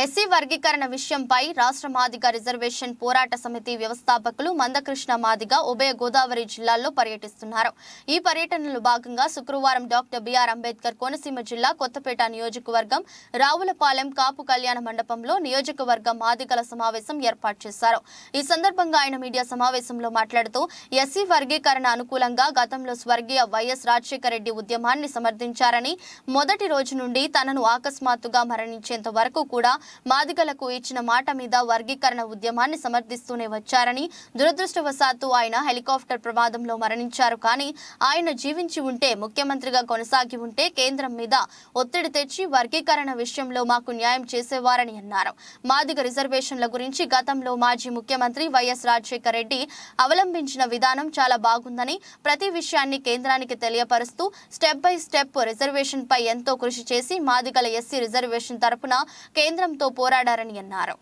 SC వర్గీకరణ విషయంపై రాష్ట్ర మాదిగ రిజర్వేషన్ పోరాట సమితి వ్యవస్థాపకులు మందకృష్ణ మాదిగ ఉభయ గోదావరి జిల్లాల్లో పర్యటిస్తున్నారు. ఈ పర్యటనలో భాగంగా శుక్రవారం డాక్టర్ బిఆర్ అంబేద్కర్ కోనసీమ జిల్లా కొత్తపేట నియోజకవర్గం రావులపాలెం కాపు కళ్యాణ మండపంలో నియోజకవర్గ మాదిగల సమావేశం ఏర్పాటు చేశారు. ఈ సందర్భంగా ఆయన మీడియా సమావేశంలో మాట్లాడుతూ ఎస్సీ వర్గీకరణ అనుకూలంగా గతంలో స్వర్గీయ వైఎస్ రాజశేఖర రెడ్డి ఉద్యమాన్ని సమర్థించారని, మొదటి రోజు నుండి తనను ఆకస్మాత్తుగా మరణించేంత వరకు కూడా మాదిగలకు ఇచ్చిన మాట మీద వర్గీకరణ ఉద్యమాన్ని సమర్థిస్తూనే వచ్చారని, దురదృష్టవశాత్తు ఆయన హెలికాప్టర్ ప్రమాదంలో మరణించారు. కానీ ఆయన జీవించి ఉంటే, ముఖ్యమంత్రిగా కొనసాగి ఉంటే కేంద్రం మీద ఒత్తిడి తెచ్చి వర్గీకరణ విషయంలో మాకు న్యాయం చేసేవారని అన్నారు. మాదిగ రిజర్వేషన్ల గురించి గతంలో మాజీ ముఖ్యమంత్రి వైఎస్ రాజశేఖర రెడ్డి అవలంబించిన విధానం చాలా బాగుందని, ప్రతి విషయాన్ని కేంద్రానికి తెలియపరుస్తూ స్టెప్ బై స్టెప్ రిజర్వేషన్ పై ఎంతో కృషి చేసి మాదిగల ఎస్సీ రిజర్వేషన్ తరపున కేంద్రంతో పోరాడారని అన్నారు.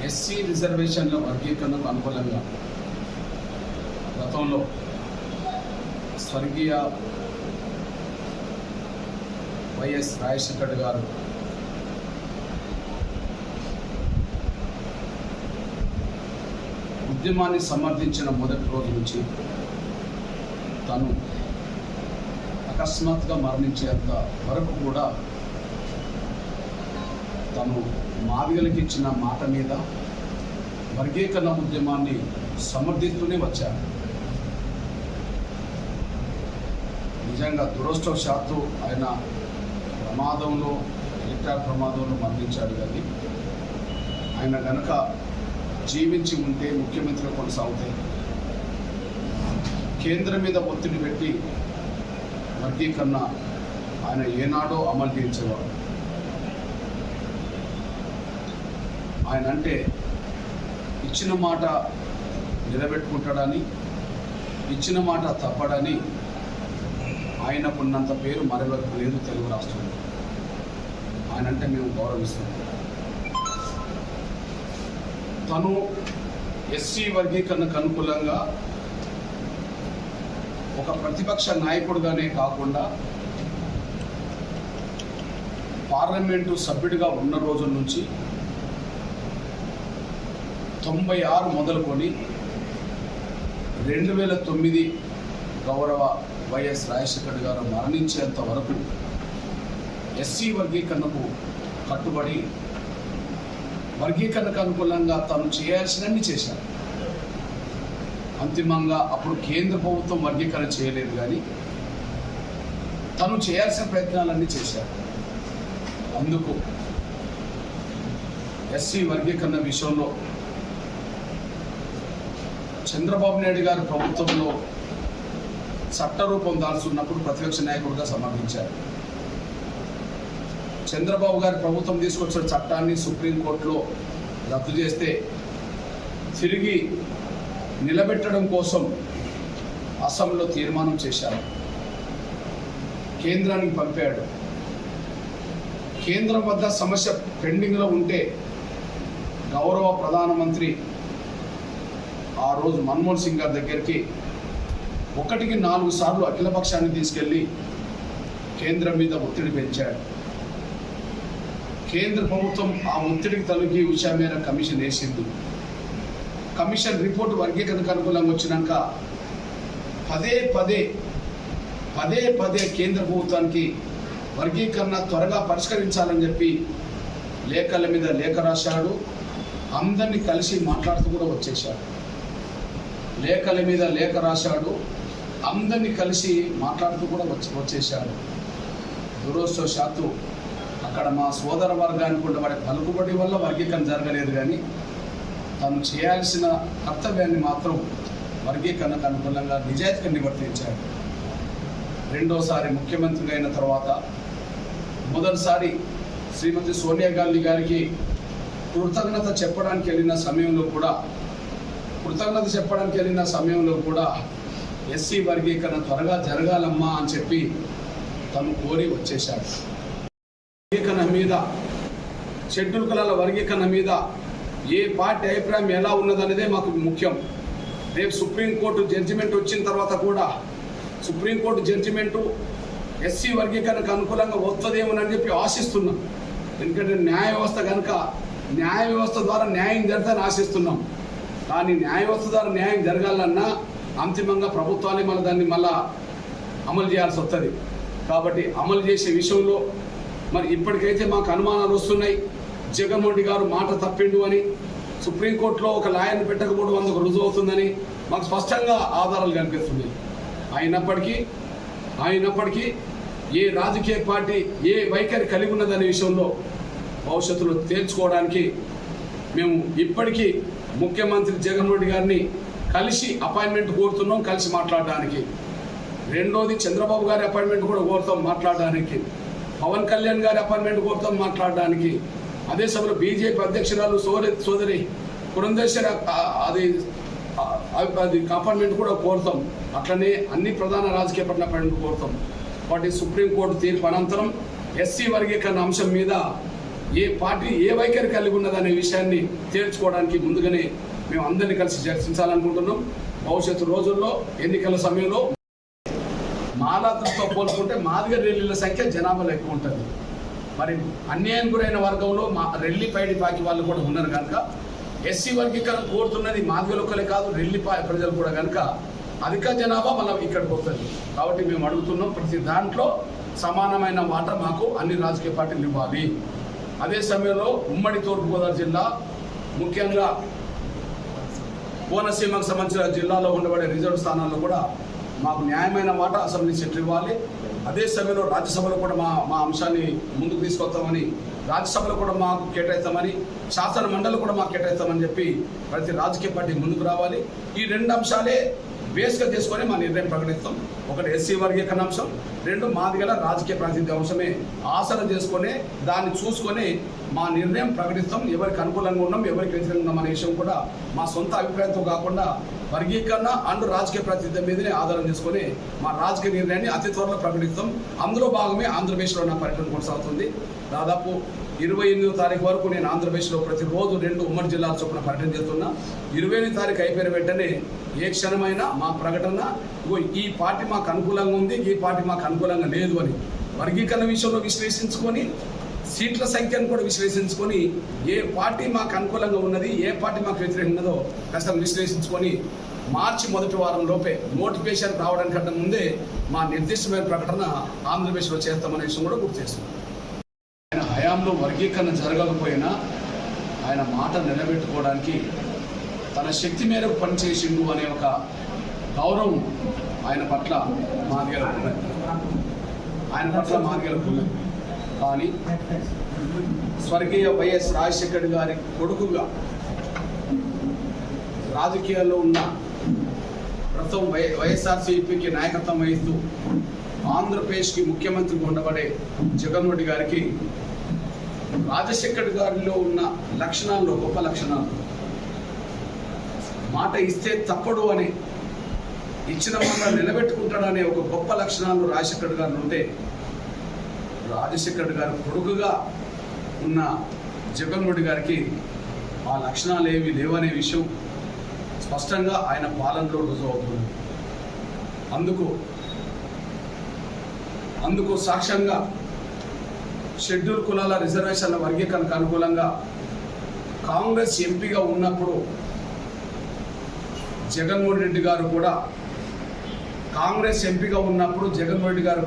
ఎస్సీ రిజర్వేషన్ల వర్గీకరణకు అనుకూలంగా గతంలో స్వర్గీయ వైఎస్ రాజశేఖర్ గారు ఉద్యమాన్ని సమర్థించిన మొదటి రోజు నుంచి తను అకస్మాత్తుగా మరణించేంత వరకు కూడా తను మాదిగలకి ఇచ్చిన మాట మీద వర్గీకరణ ఉద్యమాన్ని సమర్థిస్తూనే వచ్చారు. నిజంగా దురదృష్టవశాత్తు ఆయన ప్రమాదంలో, హెలికాప్టర్ ప్రమాదంలో మరణించాడు. కానీ ఆయన గనక జీవించి ఉంటే, ముఖ్యమంత్రిగా కొనసాగితే కేంద్రం మీద ఒత్తిడి పెట్టి వర్గీకరణ ఆయన ఏనాడో అమలు చేయించేవాడు. ఆయన అంటే ఇచ్చిన మాట నిలబెట్టుకుంటాడని, ఇచ్చిన మాట తప్పడని ఆయనకున్నంత పేరు మరొకరికి లేదు తెలుగు రాష్ట్రంలో. ఆయన అంటే మేము గౌరవిస్తున్నాం. తను ఎస్సీ వర్గీకరణకు అనుకూలంగా ఒక ప్రతిపక్ష నాయకుడిగానే కాకుండా పార్లమెంటు సభ్యుడిగా ఉన్న రోజుల నుంచి 96 మొదలుకొని 2009 గౌరవ వైఎస్ రాజశేఖర్ గారు మరణించేంత వరకు ఎస్సీ వర్గీకరణకు కట్టుబడి వర్గీకరణకు అనుకూలంగా తను చేయాల్సినన్ని చేశారు. అంతిమంగా అప్పుడు కేంద్ర ప్రభుత్వం వర్గీకరణ చేయలేదు, కానీ తను చేయాల్సిన ప్రయత్నాలన్నీ చేశారు. అందుకు ఎస్సీ వర్గీకరణ విషయంలో చంద్రబాబు నాయుడు గారి ప్రభుత్వంలో చట్టరూపం దాల్చున్నప్పుడు ప్రతిపక్ష నాయకుడిగా సమర్థించారు. చంద్రబాబు గారి ప్రభుత్వం తీసుకొచ్చిన చట్టాన్ని సుప్రీంకోర్టులో రద్దు చేస్తే తిరిగి నిలబెట్టడం కోసం అసెంబ్లీలో తీర్మానం చేశారు. కేంద్రానికి పంపాడు. కేంద్రం వద్ద సమస్య పెండింగ్లో ఉంటే గౌరవ ప్రధానమంత్రి ఆ రోజు మన్మోహన్ సింగ్ గారి దగ్గరికి 1కి 4 సార్లు అఖిలపక్షాన్ని తీసుకెళ్ళి కేంద్రం మీద ఒత్తిడి పెంచాడు. కేంద్ర ప్రభుత్వం ఆ ఒత్తిడికి తలకి విషయం మీద కమిషన్ వేసింది. కమిషన్ రిపోర్టు వర్గీకరణకు అనుకూలంగా వచ్చినాక పదే పదే కేంద్ర ప్రభుత్వానికి వర్గీకరణ త్వరగా పరిష్కరించాలని చెప్పి లేఖల మీద లేఖ రాశాడు. అందరినీ కలిసి మాట్లాడుతూ కూడా వచ్చేశాడు. లేఖల మీద లేఖ రాశాడు, అందరినీ కలిసి మాట్లాడుతూ కూడా వచ్చేశాడు. దురదృష్టవశాత్తు అక్కడ మా సోదర వర్గానికి ఉండబడే పలుకుబడి వల్ల వర్గీకరణ జరగలేదు, కానీ తను చేయాల్సిన కర్తవ్యాన్ని మాత్రం వర్గీకరణకు అనుకూలంగా నిజాయితీగా నివర్తించాడు. రెండోసారి ముఖ్యమంత్రిగా అయిన తర్వాత మొదటిసారి శ్రీమతి సోనియా గాంధీ గారికి కృతజ్ఞత చెప్పడానికి వెళ్ళిన సమయంలో కూడా ఎస్సీ వర్గీకరణ త్వరగా జరగాలమ్మా అని చెప్పి తను కోరి వచ్చేశాడు. వర్గీకరణ మీద, షెడ్యూల్ కులాల వర్గీకరణ మీద ఏ పార్టీ అభిప్రాయం ఎలా ఉన్నదనేదే మాకు ముఖ్యం. రేపు సుప్రీంకోర్టు జడ్జిమెంట్ వచ్చిన తర్వాత కూడా సుప్రీంకోర్టు జడ్జిమెంటు ఎస్సీ వర్గీకరణకు అనుకూలంగా వస్తుందేమోనని చెప్పి ఆశిస్తున్నాం. ఎందుకంటే న్యాయ వ్యవస్థ ద్వారా న్యాయం జరుగుతుందని ఆశిస్తున్నాం. కానీ న్యాయ వ్యవస్థ ద్వారా న్యాయం జరగాలన్నా అంతిమంగా ప్రభుత్వాన్ని దాన్ని మళ్ళా అమలు చేయాల్సి వస్తుంది. కాబట్టి అమలు చేసే విషయంలో మరి ఇప్పటికైతే మాకు అనుమానాలు వస్తున్నాయి. జగన్మోహన్ రెడ్డి గారు మాట తప్పిండు అని సుప్రీంకోర్టులో ఒక లాయర్ని పెట్టకపోవడం అందుకు రుజువు అవుతుందని మాకు స్పష్టంగా ఆధారాలు కనిపిస్తున్నాయి. అయినప్పటికీ ఏ రాజకీయ పార్టీ ఏ వైఖరి కలిగి ఉన్నదనే విషయంలో భవిష్యత్తులో తేల్చుకోవడానికి మేము ఇప్పటికీ ముఖ్యమంత్రి జగన్మోహన్ రెడ్డి గారిని కలిసి అపాయింట్మెంట్ కోరుతున్నాం, కలిసి మాట్లాడడానికి. రెండోది చంద్రబాబు గారి అపాయింట్మెంట్ కూడా కోరుతాం మాట్లాడడానికి. పవన్ కళ్యాణ్ గారి అపాయింట్మెంట్ కోరుతాం మాట్లాడడానికి. అదే సమయంలో బీజేపీ అధ్యక్షురాలు సోదరి పురంధేశ్వరి అది అపాయింట్మెంట్ కూడా కోరుతాం. అట్లనే అన్ని ప్రధాన రాజకీయ పార్టీల అపాయింట్మెంట్ కోరుతాం. కాబట్టి సుప్రీంకోర్టు తీర్పు అనంతరం ఎస్సీ వర్గీకరణ అంశం మీద ఏ పార్టీ ఏ వైఖరి కలిగి ఉన్నదనే విషయాన్ని తేల్చుకోవడానికి ముందుగానే మేము అందరినీ కలిసి చర్చించాలనుకుంటున్నాం. భవిష్యత్తు రోజుల్లో ఎన్నికల సమయంలో మాలాతతో పోల్చుకుంటే మాదిగ రెల్లీల సంఖ్య జనాభాలో ఎక్కువ ఉంటుంది. మరి అన్యాయం గురైన వర్గంలో రెల్లి పైడి పాకి వాళ్ళు కూడా ఉన్నారు కనుక ఎస్సీ వర్గీకరణ కోరుతున్నది మాదిగలొక్కలే కాదు, రెల్లి ప్రజలు కూడా కనుక అధిక జనాభా మనం ఇక్కడికి వస్తుంది. కాబట్టి మేము అడుగుతున్నాం, ప్రతి దాంట్లో సమానమైన వాటా మాకు అన్ని రాజకీయ పార్టీలు ఇవ్వాలి. అదే సమయంలో ఉమ్మడి తూర్పుగోదావరి జిల్లా, ముఖ్యంగా కోనసీమకు సంబంధించిన జిల్లాలో ఉండబడే రిజర్వ్ స్థానాల్లో కూడా మాకు న్యాయమైన వాటా అసెంబ్లీ సీట్లు ఇవ్వాలి. అదే సమయంలో రాజ్యసభలో కూడా మా అంశాన్ని ముందుకు తీసుకొస్తామని, రాజ్యసభలో కూడా మాకు కేటాయిస్తామని, శాసన మండలి కూడా మాకు కేటాయిస్తామని చెప్పి ప్రతి రాజకీయ పార్టీ ముందుకు రావాలి. ఈ రెండు అంశాలే బేస్గా చేసుకొని మా నిర్ణయం ప్రకటిస్తాం. ఒకటి ఎస్సీ వర్గీకరణ అంశం, రెండు మాదిగల రాజకీయ ప్రాతినిధ్య అంశమే ఆసన చేసుకొని దాన్ని చూసుకొని మా నిర్ణయం ప్రకటిస్తాం. ఎవరికి అనుకూలంగా ఉన్నాం, ఎవరికి వ్యతిరేకంగా ఉన్నాం అనే విషయం కూడా మా సొంత అభిప్రాయంతో కాకుండా వర్గీకరణ అండ్ రాజకీయ ప్రాతినిధ్యం మీదనే ఆధారం చేసుకొని మా రాజకీయ నిర్ణయాన్ని అతి త్వరలో ప్రకటిస్తాం. అందులో భాగమే ఆంధ్రప్రదేశ్లో నా పర్యటన కొనసాగుతుంది. దాదాపు 28వ తారీఖు వరకు నేను ఆంధ్రప్రదేశ్లో ప్రతిరోజు 2 ఉమ్మడి జిల్లాల చొప్పున పర్యటన చేస్తున్నా. 28వ తారీఖు అయిపోయిన వెంటనే ఏ క్షణమైనా మా ప్రకటన ఈ పార్టీ మాకు అనుకూలంగా ఉంది, ఈ పార్టీ మాకు అనుకూలంగా లేదు అని వర్గీకరణ విషయంలో విశ్లేషించుకొని, సీట్ల సంఖ్యను కూడా విశ్లేషించుకొని, ఏ పార్టీ మాకు అనుకూలంగా ఉన్నది, ఏ పార్టీ మాకు వ్యతిరేకంగా ఉన్నదో కష్టం విశ్లేషించుకొని మార్చి మొదటి వారం లోపే నోటిఫికేషన్ రావడానికంటే ముందే మా నిర్దిష్టమైన ప్రకటన ఆంధ్రప్రదేశ్లో చేస్తామనే విషయం కూడా గుర్తు చేస్తున్నాం. ఆయన హయాంలో వర్గీకరణ జరగకపోయినా ఆయన మాట నిలబెట్టుకోవడానికి తన శక్తి మేరకు పనిచేసిండు అనే ఒక గౌరవం ఆయన పట్ల మాదిగలకు ఉన్నది. కానీ స్వర్గీయ వైఎస్ రాజశేఖర్ గారి కొడుకుగా రాజకీయాల్లో ఉన్న ప్రస్తుతం వైఎస్ఆర్సీపీకి నాయకత్వం వహిస్తూ ఆంధ్రప్రదేశ్కి ముఖ్యమంత్రిగా ఉండబడే జగన్మోహన్ రెడ్డి గారికి రాజశేఖర్ గారిలో ఉన్న లక్షణాల్లో గొప్ప లక్షణాలు, మాట ఇస్తే తప్పడు అని, ఇచ్చిన మాట నిలబెట్టుకుంటాడనే ఒక గొప్ప లక్షణాలు రాజశేఖర్ గారు ఉంటే, రాజశేఖర్ గారి కొడుకుగా ఉన్న జగన్మోహన్ రెడ్డి గారికి ఆ లక్షణాలు ఏవి లేవనే విషయం స్పష్టంగా ఆయన పాలనలో రుజువు అవుతుంది. అందుకు సాక్ష్యంగా షెడ్యూల్ కులాల రిజర్వేషన్ల వర్గీకరణకు అనుకూలంగా కాంగ్రెస్ ఎంపీగా ఉన్నప్పుడు జగన్మోహన్ రెడ్డి గారు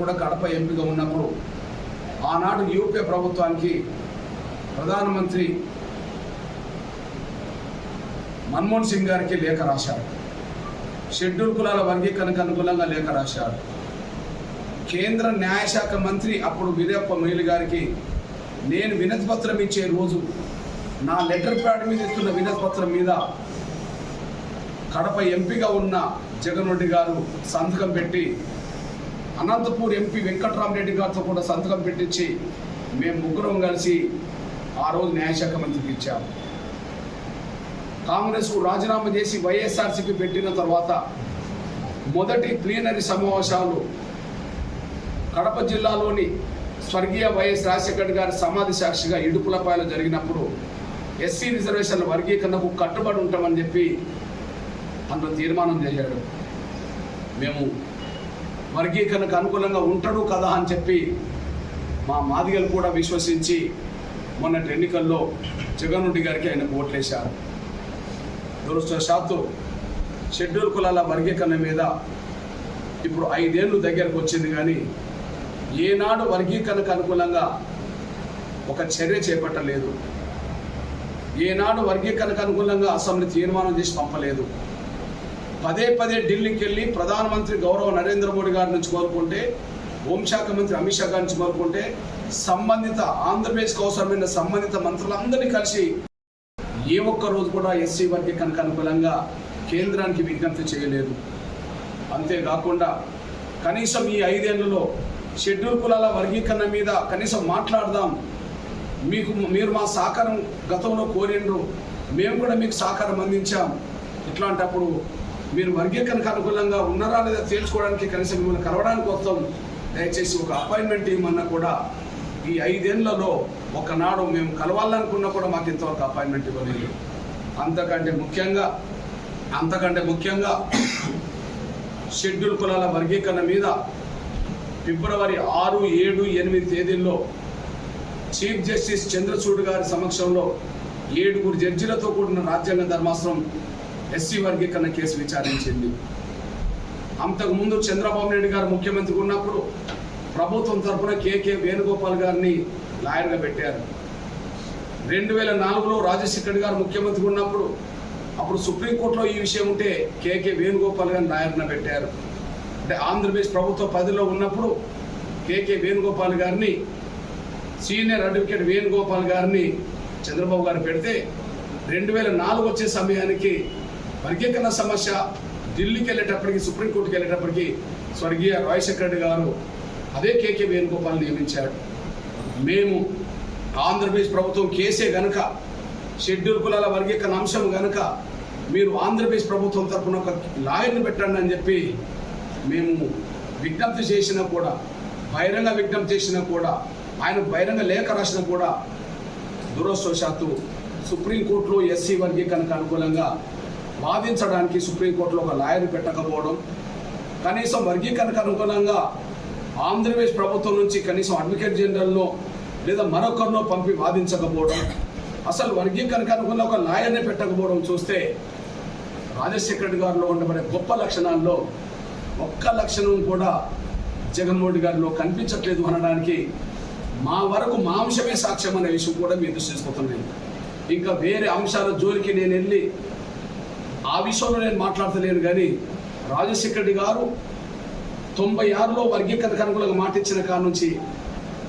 కూడా కడప ఎంపీగా ఉన్నప్పుడు ఆనాడు యూపీఏ ప్రభుత్వానికి ప్రధానమంత్రి మన్మోహన్ సింగ్ గారికి లేఖ రాశారు. షెడ్యూల్ కులాల వర్గీకరణకు అనుకూలంగా లేఖ రాశారు. కేంద్ర న్యాయశాఖ మంత్రి అప్పుడు వీరప్ప మొయిలీ గారికి నేను వినతి పత్రం ఇచ్చే రోజు నా లెటర్ ప్యాడ్ మీద ఇస్తున్న వినతి పత్రం మీద కడప ఎంపీగా ఉన్న జగన్మోహన్ రెడ్డి గారు సంతకం పెట్టి, అనంతపూర్ ఎంపీ వెంకట్రామరెడ్డి గారితో కూడా సంతకం పెట్టించి మేము ముగ్గురం కలిసి ఆ రోజు న్యాయశాఖ మంత్రికి ఇచ్చాము. కాంగ్రెస్కు రాజీనామా చేసి వైఎస్ఆర్సీపీ పెట్టిన తర్వాత మొదటి ప్లీనరీ సమావేశాలు కడప జిల్లాలోని స్వర్గీయ వైఎస్ రాజశేఖర్ గారి సమాధి సాక్షిగా ఇడుపులపాయలో జరిగినప్పుడు ఎస్సీ రిజర్వేషన్ల వర్గీకరణకు కట్టుబడి ఉంటామని చెప్పి అందులో తీర్మానం చేశాడు. మేము వర్గీకరణకు అనుకూలంగా ఉంటాడు కదా అని చెప్పి మా మాదిగలు కూడా విశ్వసించి మొన్నటి ఎన్నికల్లో జగన్ రెడ్డి గారికి ఆయన ఓట్లేశారు. దురదృష్టవశాత్తు షెడ్యూల్ కులాల వర్గీకరణ మీద ఇప్పుడు 5 ఏళ్ళు దగ్గరకు వచ్చింది, కానీ ఏనాడు వర్గీకరణకు అనుకూలంగా ఒక చర్య చేపట్టలేదు. ఏనాడు వర్గీకరణకు అనుకూలంగా అసెంబ్లీ తీర్మానం చేసి పంపలేదు. పదే ఢిల్లీకి వెళ్ళి ప్రధానమంత్రి గౌరవ నరేంద్ర మోడీ గారి నుంచి కోరుకుంటే, హోంశాఖ మంత్రి అమిత్ షా గారి నుంచి కోరుకుంటే, సంబంధిత ఆంధ్రప్రదేశ్కి అవసరమైన సంబంధిత మంత్రులందరినీ కలిసి ఏ ఒక్క రోజు కూడా ఎస్సీ వర్గీకరణకు అనుకూలంగా కేంద్రానికి విజ్ఞప్తి చేయలేదు. అంతేకాకుండా కనీసం ఈ 5 ఏళ్లలో షెడ్యూల్ కులాల వర్గీకరణ మీద కనీసం మాట్లాడదాం, మీరు మా సహకారం గతంలో కోరిండ్రు, మేము కూడా మీకు సహకారం అందించాం, ఇట్లాంటప్పుడు మీరు వర్గీకరణకు అనుకూలంగా ఉన్నారా లేదా తేల్చుకోవడానికి కనీసం మిమ్మల్ని కలవడానికి వస్తాం, దయచేసి ఒక అపాయింట్మెంట్ ఇవ్వమన్నా కూడా ఈ 5 ఏళ్లలో ఒకనాడు మేము కలవాలనుకున్నా కూడా మాకు ఇంతవరకు అపాయింట్మెంట్ ఇవ్వలేదు. అంతకంటే ముఖ్యంగా షెడ్యూల్ కులాల వర్గీకరణ మీద ఫిబ్రవరి 6, 7, 8 తేదీల్లో చీఫ్ జస్టిస్ చంద్రచూడ్ గారి సమక్షంలో 7 జడ్జిలతో కూడిన రాజ్యాంగ ధర్మాసనం ఎస్సీ వర్గీకరణ కేసు విచారించింది. అంతకుముందు చంద్రబాబు నాయుడు గారు ముఖ్యమంత్రి ఉన్నప్పుడు ప్రభుత్వం తరఫున కేకే వేణుగోపాల్ గారిని లాయర్గా పెట్టారు. 2004లో రాజశేఖర్ గారు ముఖ్యమంత్రి ఉన్నప్పుడు అప్పుడు సుప్రీంకోర్టులో ఈ విషయం ఉంటే కేకే వేణుగోపాల్ గారిని లాయర్గా పెట్టారు. అంటే ఆంధ్రప్రదేశ్ ప్రభుత్వ పదవిలో ఉన్నప్పుడు కేకే వేణుగోపాల్ గారిని, సీనియర్ అడ్వకేట్ వేణుగోపాల్ గారిని చంద్రబాబు గారు పెడితే 2004 వచ్చే సమయానికి వర్గీకరణ సమస్య ఢిల్లీకి వెళ్ళేటప్పటికి, సుప్రీంకోర్టుకి వెళ్ళేటప్పటికి స్వర్గీయ రాజశేఖర్ రెడ్డి గారు అదే కేకే వేణుగోపాల్ నియమించాడు. మేము ఆంధ్రప్రదేశ్ ప్రభుత్వం కేసే గనక, షెడ్యూల్ కులాల వర్గీకరణ అంశం గనక మీరు ఆంధ్రప్రదేశ్ ప్రభుత్వం తరఫున ఒక లాయర్ని పెట్టండి అని చెప్పి మేము విజ్ఞప్తి చేసినా కూడా, బహిరంగ విజ్ఞప్తి చేసినా కూడా, ఆయన బహిరంగ లేఖ రాసినా కూడా దురదృష్టవశాత్తు సుప్రీంకోర్టులో ఎస్సీ వర్గీకరణకు అనుకూలంగా వాదించడానికి సుప్రీంకోర్టులో ఒక లాయర్ పెట్టకపోవడం, కనీసం వర్గీకరణకు అనుకూలంగా ఆంధ్రప్రదేశ్ ప్రభుత్వం నుంచి కనీసం అడ్వకేట్ జనరల్నో లేదా మరొకరినో పంపి వాదించకపోవడం, అసలు వర్గీకరణకు అనుకూలంగా ఒక లాయర్ని పెట్టకపోవడం చూస్తే రాజశేఖర రెడ్డి గారిలో ఉండబడే గొప్ప లక్షణాల్లో ఒక్క లక్షణం కూడా జగన్మోహన్ రెడ్డి గారిలో కనిపించట్లేదు అనడానికి మా అంశమే సాక్ష్యం అనే విషయం కూడా మీ దృష్టి తీసుకుపోతున్నాయి. ఇంకా వేరే అంశాల జోలికి నేను వెళ్ళి ఆ విషయంలో నేను మాట్లాడతలేను, కానీ రాజశేఖర రెడ్డి గారు 96లో వర్గీకరణకు అనుకూలంగా మాట ఇచ్చిన కాడ నుంచి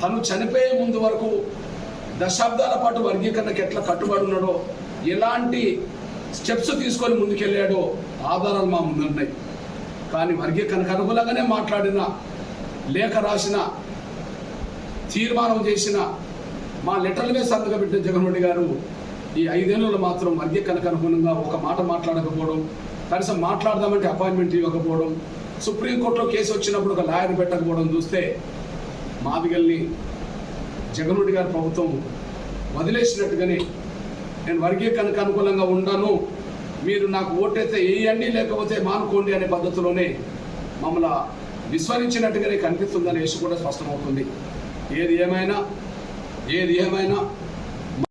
తను చనిపోయే ముందు వరకు దశాబ్దాల పాటు వర్గీకరణకు ఎట్లా కట్టుబడి ఉన్నాడో, ఎలాంటి స్టెప్స్ తీసుకొని ముందుకెళ్ళాడో ఆధారాలు మా ముందున్నాయి. కానీ వర్గీకరణకు అనుకూలంగానే మాట్లాడిన, లేఖ రాసిన, తీర్మానం చేసిన, మా లెటర్ల మీద సంతకం పెట్టిన జగన్ రెడ్డి గారు ఈ 5 ఏళ్లలో మాత్రం వర్గీకరణకు అనుగుణంగా ఒక మాట మాట్లాడకపోవడం, కనీసం మాట్లాడదామంటే అపాయింట్మెంట్ ఇవ్వకపోవడం, సుప్రీంకోర్టులో కేసు వచ్చినప్పుడు ఒక లాయర్ పెట్టకపోవడం చూస్తే మాదిగల్ని జగన్ రెడ్డి గారి ప్రభుత్వం వదిలేసినట్టుగానే, నేను వర్గీకరణకు అనుకూలంగా ఉండను, మీరు నాకు ఓటైతే వేయండి లేకపోతే మానుకోండి అనే పద్ధతిలోనే మమ్మల్ని విస్మరించినట్టుగానే కనిపిస్తుందనే విషయం కూడా స్పష్టమవుతుంది. ఏది ఏమైనా